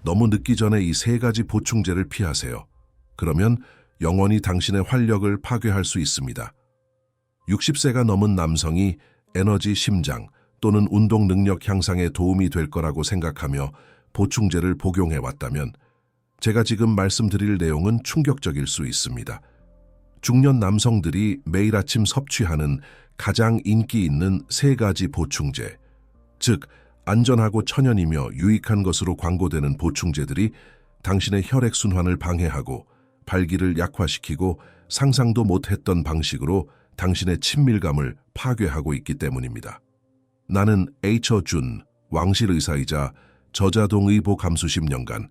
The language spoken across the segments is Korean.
너무 늦기 전에 이 세 가지 보충제를 피하세요. 그러면 영원히 당신의 활력을 파괴할 수 있습니다. 60세가 넘은 남성이 에너지 심장 또는 운동 능력 향상에 도움이 될 거라고 생각하며 보충제를 복용해 왔다면 제가 지금 말씀드릴 내용은 충격적일 수 있습니다. 중년 남성들이 매일 아침 섭취하는 가장 인기 있는 세 가지 보충제, 즉 안전하고 천연이며 유익한 것으로 광고되는 보충제들이 당신의 혈액순환을 방해하고 발기를 약화시키고 상상도 못했던 방식으로 당신의 친밀감을 파괴하고 있기 때문입니다. 나는 H준 왕실의사이자 저자동의보 감수 10년간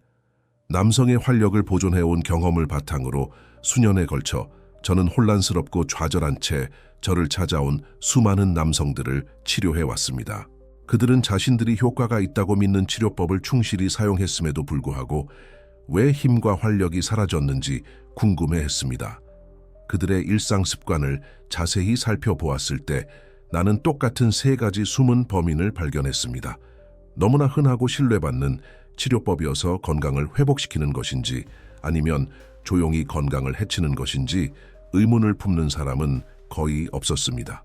남성의 활력을 보존해온 경험을 바탕으로 수년에 걸쳐 저는 혼란스럽고 좌절한 채 저를 찾아온 수많은 남성들을 치료해왔습니다. 그들은 자신들이 효과가 있다고 믿는 치료법을 충실히 사용했음에도 불구하고 왜 힘과 활력이 사라졌는지 궁금해했습니다. 그들의 일상 습관을 자세히 살펴보았을 때 나는 똑같은 세 가지 숨은 범인을 발견했습니다. 너무나 흔하고 신뢰받는 치료법이어서 건강을 회복시키는 것인지 아니면 조용히 건강을 해치는 것인지 의문을 품는 사람은 거의 없었습니다.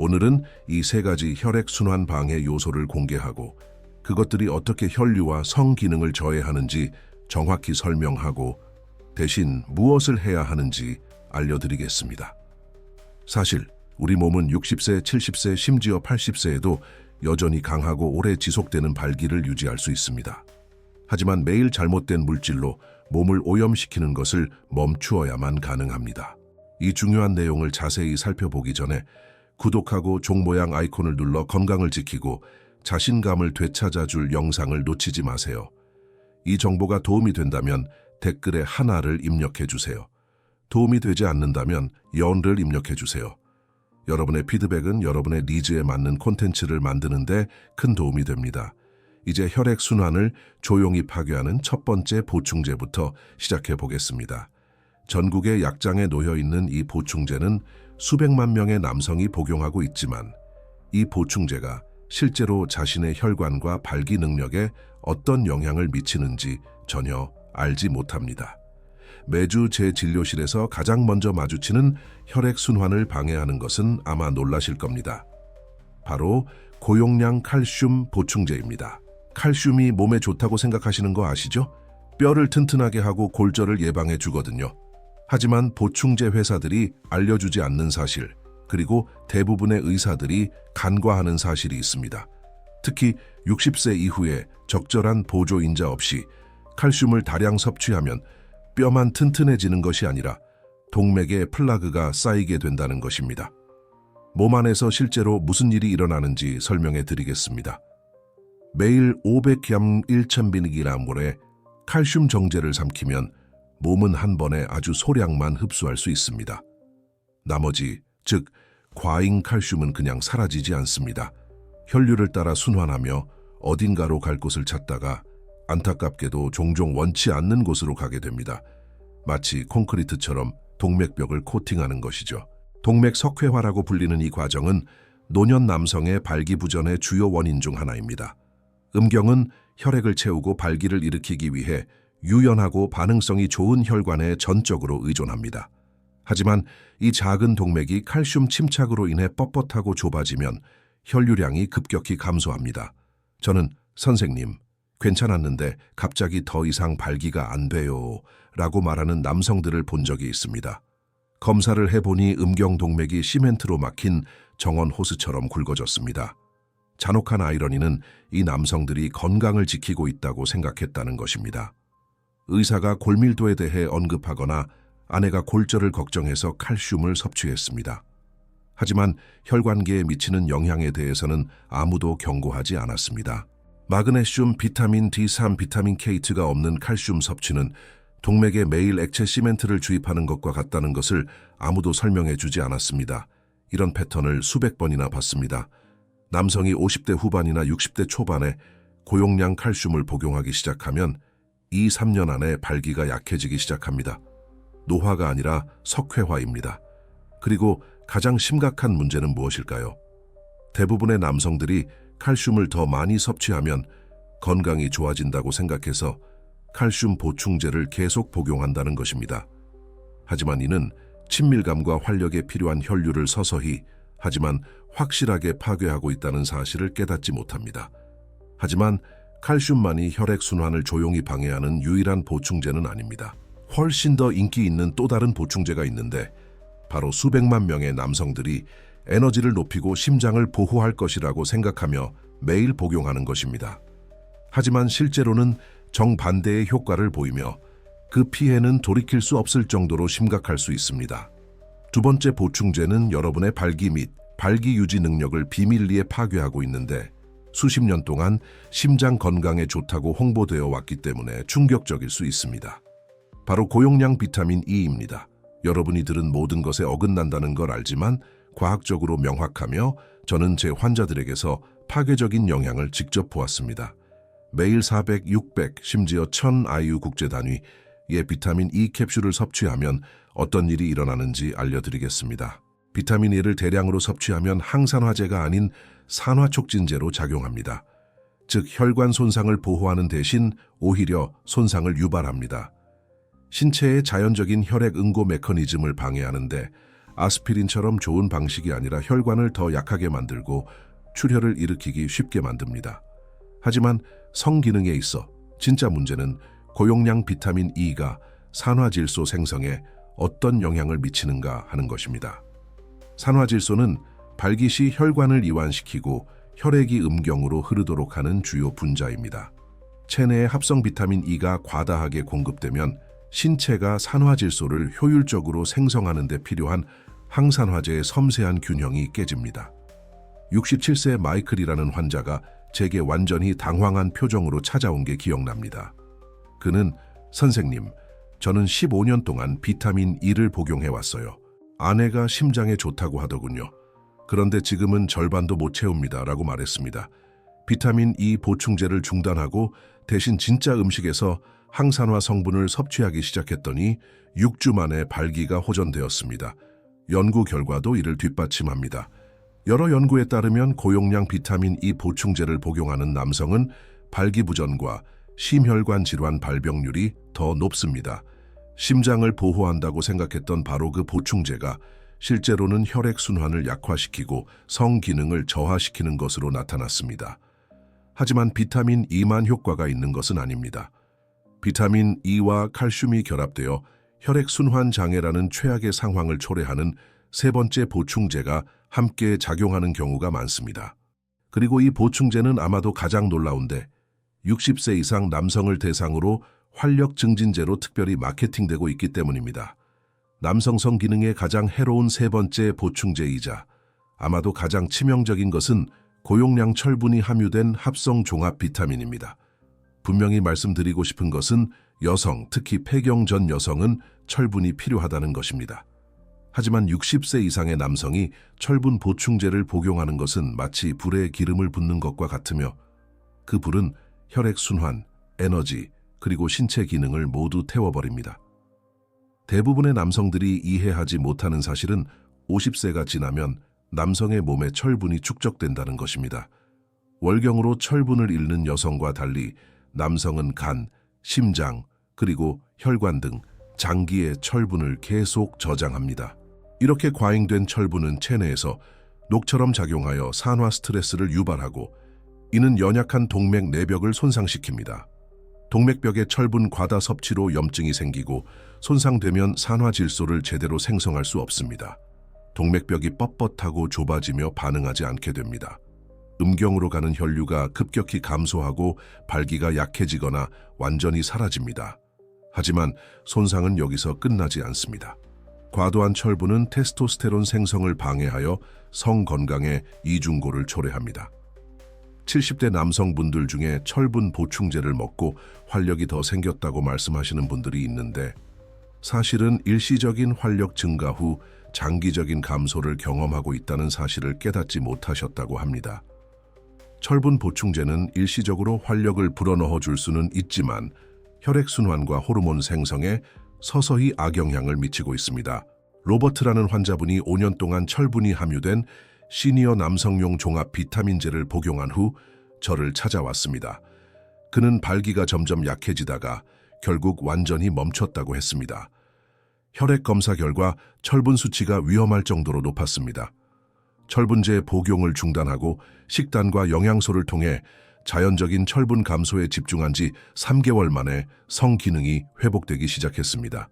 오늘은 이 세 가지 혈액순환 방해 요소를 공개하고 그것들이 어떻게 혈류와 성기능을 저해하는지 정확히 설명하고 대신 무엇을 해야 하는지 알려드리겠습니다. 사실 우리 몸은 60세, 70세, 심지어 80세에도 여전히 강하고 오래 지속되는 발기를 유지할 수 있습니다. 하지만 매일 잘못된 물질로 몸을 오염시키는 것을 멈추어야만 가능합니다. 이 중요한 내용을 자세히 살펴보기 전에 구독하고 종 모양 아이콘을 눌러 건강을 지키고 자신감을 되찾아줄 영상을 놓치지 마세요. 이 정보가 도움이 된다면 댓글에 하나를 입력해주세요. 도움이 되지 않는다면 0를 입력해주세요. 여러분의 피드백은 여러분의 니즈에 맞는 콘텐츠를 만드는 데 큰 도움이 됩니다. 이제 혈액순환을 조용히 파괴하는 첫 번째 보충제부터 시작해 보겠습니다. 전국의 약장에 놓여있는 이 보충제는 수백만 명의 남성이 복용하고 있지만 이 보충제가 실제로 자신의 혈관과 발기 능력에 어떤 영향을 미치는지 전혀 알지 못합니다. 매주 제 진료실에서 가장 먼저 마주치는 혈액순환을 방해하는 것은 아마 놀라실 겁니다. 바로 고용량 칼슘 보충제입니다. 칼슘이 몸에 좋다고 생각하시는 거 아시죠? 뼈를 튼튼하게 하고 골절을 예방해 주거든요. 하지만 보충제 회사들이 알려주지 않는 사실, 그리고 대부분의 의사들이 간과하는 사실이 있습니다. 특히 60세 이후에 적절한 보조인자 없이 칼슘을 다량 섭취하면 뼈만 튼튼해지는 것이 아니라 동맥에 플라그가 쌓이게 된다는 것입니다. 몸 안에서 실제로 무슨 일이 일어나는지 설명해 드리겠습니다. 매일 500g 1000mg의 칼슘 정제를 삼키면 몸은 한 번에 아주 소량만 흡수할 수 있습니다. 나머지, 즉 과잉 칼슘은 그냥 사라지지 않습니다. 혈류를 따라 순환하며 어딘가로 갈 곳을 찾다가 안타깝게도 종종 원치 않는 곳으로 가게 됩니다. 마치 콘크리트처럼 동맥벽을 코팅하는 것이죠. 동맥 석회화라고 불리는 이 과정은 노년 남성의 발기부전의 주요 원인 중 하나입니다. 음경은 혈액을 채우고 발기를 일으키기 위해 유연하고 반응성이 좋은 혈관에 전적으로 의존합니다. 하지만 이 작은 동맥이 칼슘 침착으로 인해 뻣뻣하고 좁아지면 혈류량이 급격히 감소합니다. 저는 선생님, 괜찮았는데 갑자기 더 이상 발기가 안 돼요 라고 말하는 남성들을 본 적이 있습니다. 검사를 해보니 음경 동맥이 시멘트로 막힌 정원 호스처럼 굵어졌습니다. 잔혹한 아이러니는 이 남성들이 건강을 지키고 있다고 생각했다는 것입니다. 의사가 골밀도에 대해 언급하거나 아내가 골절을 걱정해서 칼슘을 섭취했습니다. 하지만 혈관계에 미치는 영향에 대해서는 아무도 경고하지 않았습니다. 마그네슘, 비타민 D3, 비타민 K2가 없는 칼슘 섭취는 동맥에 매일 액체 시멘트를 주입하는 것과 같다는 것을 아무도 설명해 주지 않았습니다. 이런 패턴을 수백 번이나 봤습니다. 남성이 50대 후반이나 60대 초반에 고용량 칼슘을 복용하기 시작하면 2~3년 안에 발기가 약해지기 시작합니다. 노화가 아니라 석회화입니다. 그리고 가장 심각한 문제는 무엇일까요? 대부분의 남성들이 칼슘을 더 많이 섭취하면 건강이 좋아진다고 생각해서 칼슘 보충제를 계속 복용한다는 것입니다. 하지만 이는 친밀감과 활력에 필요한 혈류를 서서히 하지만 확실하게 파괴하고 있다는 사실을 깨닫지 못합니다. 하지만 칼슘만이 혈액순환을 조용히 방해하는 유일한 보충제는 아닙니다. 훨씬 더 인기 있는 또 다른 보충제가 있는데 바로 수백만 명의 남성들이 에너지를 높이고 심장을 보호할 것이라고 생각하며 매일 복용하는 것입니다. 하지만 실제로는 정반대의 효과를 보이며 그 피해는 돌이킬 수 없을 정도로 심각할 수 있습니다. 두 번째 보충제는 여러분의 발기 및 발기 유지 능력을 비밀리에 파괴하고 있는데 수십 년 동안 심장 건강에 좋다고 홍보되어 왔기 때문에 충격적일 수 있습니다. 바로 고용량 비타민 E입니다. 여러분이 들은 모든 것에 어긋난다는 걸 알지만 과학적으로 명확하며 저는 제 환자들에게서 파괴적인 영향을 직접 보았습니다. 매일 400, 600, 심지어 1000 IU 국제 단위의 비타민 E 캡슐을 섭취하면 어떤 일이 일어나는지 알려드리겠습니다. 비타민 E를 대량으로 섭취하면 항산화제가 아닌 산화촉진제로 작용합니다. 즉 혈관 손상을 보호하는 대신 오히려 손상을 유발합니다. 신체의 자연적인 혈액 응고 메커니즘을 방해하는데 아스피린처럼 좋은 방식이 아니라 혈관을 더 약하게 만들고 출혈을 일으키기 쉽게 만듭니다. 하지만 성기능에 있어 진짜 문제는 고용량 비타민 E가 산화질소 생성에 어떤 영향을 미치는가 하는 것입니다. 산화질소는 발기 시 혈관을 이완시키고 혈액이 음경으로 흐르도록 하는 주요 분자입니다. 체내에 합성 비타민 E가 과다하게 공급되면 신체가 산화질소를 효율적으로 생성하는 데 필요한 항산화제의 섬세한 균형이 깨집니다. 67세 마이클이라는 환자가 제게 완전히 당황한 표정으로 찾아온 게 기억납니다. 그는 선생님, 저는 15년 동안 비타민 E를 복용해왔어요. 아내가 심장에 좋다고 하더군요. 그런데 지금은 절반도 못 채웁니다. 라고 말했습니다. 비타민 E 보충제를 중단하고 대신 진짜 음식에서 항산화 성분을 섭취하기 시작했더니 6주 만에 발기가 호전되었습니다. 연구 결과도 이를 뒷받침합니다. 여러 연구에 따르면 고용량 비타민 E 보충제를 복용하는 남성은 발기부전과 심혈관 질환 발병률이 더 높습니다. 심장을 보호한다고 생각했던 바로 그 보충제가 실제로는 혈액순환을 약화시키고 성기능을 저하시키는 것으로 나타났습니다. 하지만 비타민 E만 효과가 있는 것은 아닙니다. 비타민 E와 칼슘이 결합되어 혈액순환 장애라는 최악의 상황을 초래하는 세 번째 보충제가 함께 작용하는 경우가 많습니다. 그리고 이 보충제는 아마도 가장 놀라운데 60세 이상 남성을 대상으로 활력 증진제로 특별히 마케팅되고 있기 때문입니다. 남성성 기능에 가장 해로운 세 번째 보충제이자 아마도 가장 치명적인 것은 고용량 철분이 함유된 합성 종합 비타민입니다. 분명히 말씀드리고 싶은 것은 여성, 특히 폐경 전 여성은 철분이 필요하다는 것입니다. 하지만 60세 이상의 남성이 철분 보충제를 복용하는 것은 마치 불에 기름을 붓는 것과 같으며 그 불은 혈액순환, 에너지, 그리고 신체 기능을 모두 태워버립니다. 대부분의 남성들이 이해하지 못하는 사실은 50세가 지나면 남성의 몸에 철분이 축적된다는 것입니다. 월경으로 철분을 잃는 여성과 달리 남성은 간, 심장, 그리고 혈관 등 장기에 철분을 계속 저장합니다. 이렇게 과잉된 철분은 체내에서 녹처럼 작용하여 산화 스트레스를 유발하고 이는 연약한 동맥 내벽을 손상시킵니다. 동맥벽의 철분 과다 섭취로 염증이 생기고 손상되면 산화질소를 제대로 생성할 수 없습니다. 동맥벽이 뻣뻣하고 좁아지며 반응하지 않게 됩니다. 음경으로 가는 혈류가 급격히 감소하고 발기가 약해지거나 완전히 사라집니다. 하지만 손상은 여기서 끝나지 않습니다. 과도한 철분은 테스토스테론 생성을 방해하여 성 건강에 이중고를 초래합니다. 70대 남성분들 중에 철분 보충제를 먹고 활력이 더 생겼다고 말씀하시는 분들이 있는데 사실은 일시적인 활력 증가 후 장기적인 감소를 경험하고 있다는 사실을 깨닫지 못하셨다고 합니다. 철분 보충제는 일시적으로 활력을 불어넣어 줄 수는 있지만 혈액순환과 호르몬 생성에 서서히 악영향을 미치고 있습니다. 로버트라는 환자분이 5년 동안 철분이 함유된 시니어 남성용 종합 비타민제를 복용한 후 저를 찾아왔습니다. 그는 발기가 점점 약해지다가 결국 완전히 멈췄다고 했습니다. 혈액 검사 결과 철분 수치가 위험할 정도로 높았습니다. 철분제 복용을 중단하고 식단과 영양소를 통해 자연적인 철분 감소에 집중한 지 3개월 만에 성기능이 회복되기 시작했습니다.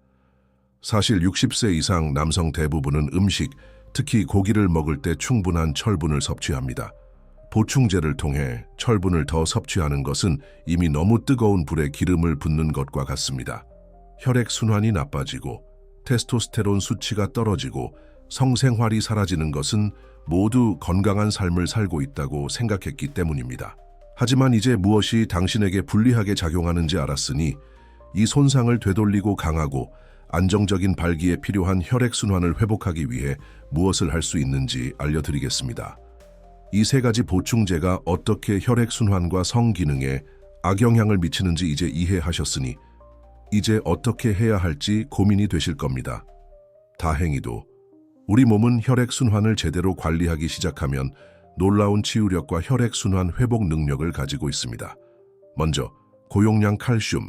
사실 60세 이상 남성 대부분은 음식, 특히 고기를 먹을 때 충분한 철분을 섭취합니다. 보충제를 통해 철분을 더 섭취하는 것은 이미 너무 뜨거운 불에 기름을 붓는 것과 같습니다. 혈액순환이 나빠지고 테스토스테론 수치가 떨어지고 성생활이 사라지는 것은 모두 건강한 삶을 살고 있다고 생각했기 때문입니다. 하지만 이제 무엇이 당신에게 불리하게 작용하는지 알았으니 이 손상을 되돌리고 강하고 안정적인 발기에 필요한 혈액순환을 회복하기 위해 무엇을 할 수 있는지 알려드리겠습니다. 이 3가지 보충제가 어떻게 혈액순환과 성기능에 악영향을 미치는지 이제 이해하셨으니 이제 어떻게 해야 할지 고민이 되실 겁니다. 다행히도 우리 몸은 혈액순환을 제대로 관리하기 시작하면 놀라운 치유력과 혈액순환 회복 능력을 가지고 있습니다. 먼저 고용량 칼슘,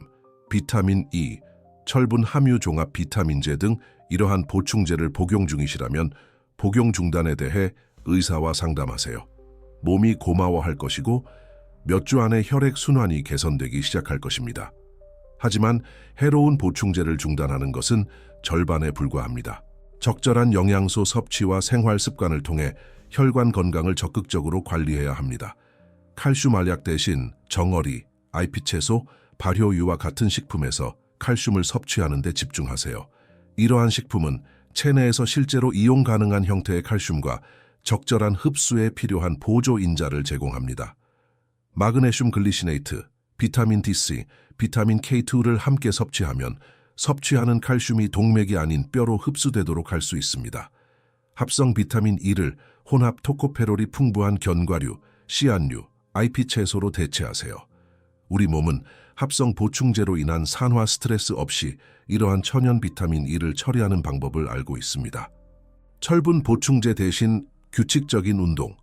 비타민 E, 철분 함유 종합 비타민제 등 이러한 보충제를 복용 중이시라면 복용 중단에 대해 의사와 상담하세요. 몸이 고마워할 것이고 몇 주 안에 혈액순환이 개선되기 시작할 것입니다. 하지만 해로운 보충제를 중단하는 것은 절반에 불과합니다. 적절한 영양소 섭취와 생활 습관을 통해 혈관 건강을 적극적으로 관리해야 합니다. 칼슘 알약 대신 정어리, IP채소, 발효유와 같은 식품에서 칼슘을 섭취하는 데 집중하세요. 이러한 식품은 체내에서 실제로 이용 가능한 형태의 칼슘과 적절한 흡수에 필요한 보조 인자를 제공합니다. 마그네슘 글리시네이트, 비타민 D3, 비타민 K2를 함께 섭취하면 섭취하는 칼슘이 동맥이 아닌 뼈로 흡수되도록 할 수 있습니다. 합성 비타민 E를 혼합 토코페롤이 풍부한 견과류, 씨앗류, IP채소로 대체하세요. 우리 몸은 합성 보충제로 인한 산화 스트레스 없이 이러한 천연 비타민 E를 처리하는 방법을 알고 있습니다. 철분 보충제 대신 규칙적인 운동,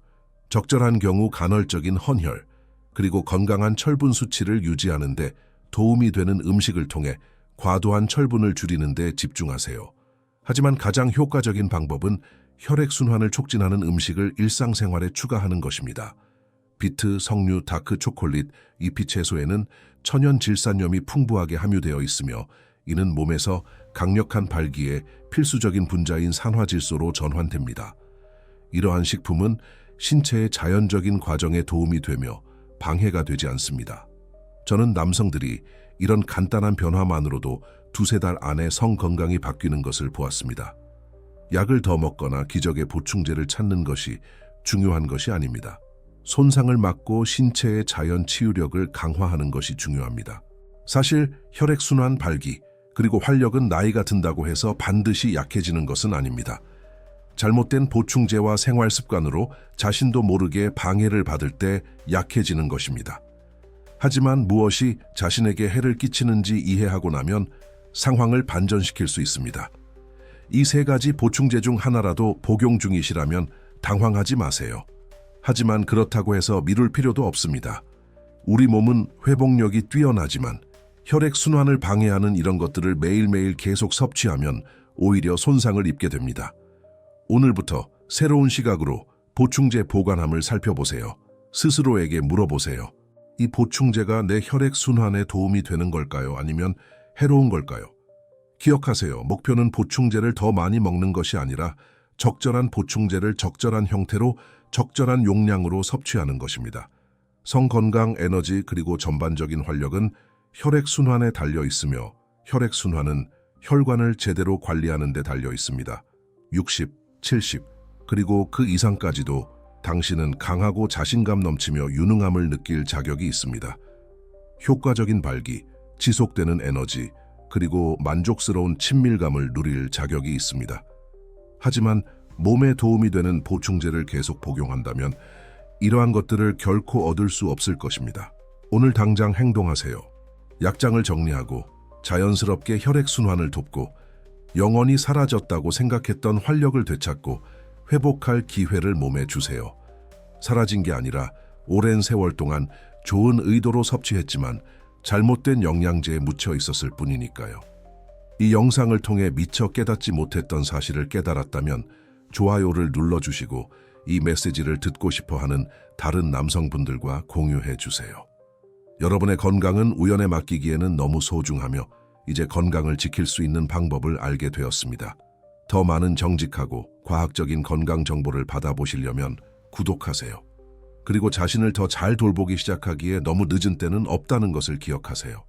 적절한 경우 간헐적인 헌혈, 그리고 건강한 철분 수치를 유지하는 데 도움이 되는 음식을 통해 과도한 철분을 줄이는 데 집중하세요. 하지만 가장 효과적인 방법은 혈액순환을 촉진하는 음식을 일상생활에 추가하는 것입니다. 비트, 석류, 다크 초콜릿, 잎채소에는 천연 질산염이 풍부하게 함유되어 있으며 이는 몸에서 강력한 발기에 필수적인 분자인 산화질소로 전환됩니다. 이러한 식품은 신체의 자연적인 과정에 도움이 되며 방해가 되지 않습니다. 저는 남성들이 이런 간단한 변화만으로도 2-3달 안에 성 건강이 바뀌는 것을 보았습니다. 약을 더 먹거나 기적의 보충제를 찾는 것이 중요한 것이 아닙니다. 손상을 막고 신체의 자연 치유력을 강화하는 것이 중요합니다. 사실 혈액순환 발기, 그리고 활력은 나이가 든다고 해서 반드시 약해지는 것은 아닙니다. 잘못된 보충제와 생활 습관으로 자신도 모르게 방해를 받을 때 약해지는 것입니다. 하지만 무엇이 자신에게 해를 끼치는지 이해하고 나면 상황을 반전시킬 수 있습니다. 이 3가지 보충제 중 하나라도 복용 중이시라면 당황하지 마세요. 하지만 그렇다고 해서 미룰 필요도 없습니다. 우리 몸은 회복력이 뛰어나지만 혈액순환을 방해하는 이런 것들을 매일매일 계속 섭취하면 오히려 손상을 입게 됩니다. 오늘부터 새로운 시각으로 보충제 보관함을 살펴보세요. 스스로에게 물어보세요. 이 보충제가 내 혈액순환에 도움이 되는 걸까요? 아니면 해로운 걸까요? 기억하세요. 목표는 보충제를 더 많이 먹는 것이 아니라 적절한 보충제를 적절한 형태로 적절한 용량으로 섭취하는 것입니다. 성건강, 에너지, 그리고 전반적인 활력은 혈액순환에 달려 있으며 혈액순환은 혈관을 제대로 관리하는 데 달려 있습니다. 60, 70, 그리고 그 이상까지도 당신은 강하고 자신감 넘치며 유능함을 느낄 자격이 있습니다. 효과적인 발기, 지속되는 에너지, 그리고 만족스러운 친밀감을 누릴 자격이 있습니다. 하지만 몸에 도움이 되는 보충제를 계속 복용한다면 이러한 것들을 결코 얻을 수 없을 것입니다. 오늘 당장 행동하세요. 약장을 정리하고 자연스럽게 혈액순환을 돕고 영원히 사라졌다고 생각했던 활력을 되찾고 회복할 기회를 몸에 주세요. 사라진 게 아니라 오랜 세월 동안 좋은 의도로 섭취했지만 잘못된 영양제에 묻혀 있었을 뿐이니까요. 이 영상을 통해 미처 깨닫지 못했던 사실을 깨달았다면 좋아요를 눌러주시고 이 메시지를 듣고 싶어 하는 다른 남성분들과 공유해 주세요. 여러분의 건강은 우연에 맡기기에는 너무 소중하며 이제 건강을 지킬 수 있는 방법을 알게 되었습니다. 더 많은 정직하고 과학적인 건강 정보를 받아보시려면 구독하세요. 그리고 자신을 더 잘 돌보기 시작하기에 너무 늦은 때는 없다는 것을 기억하세요.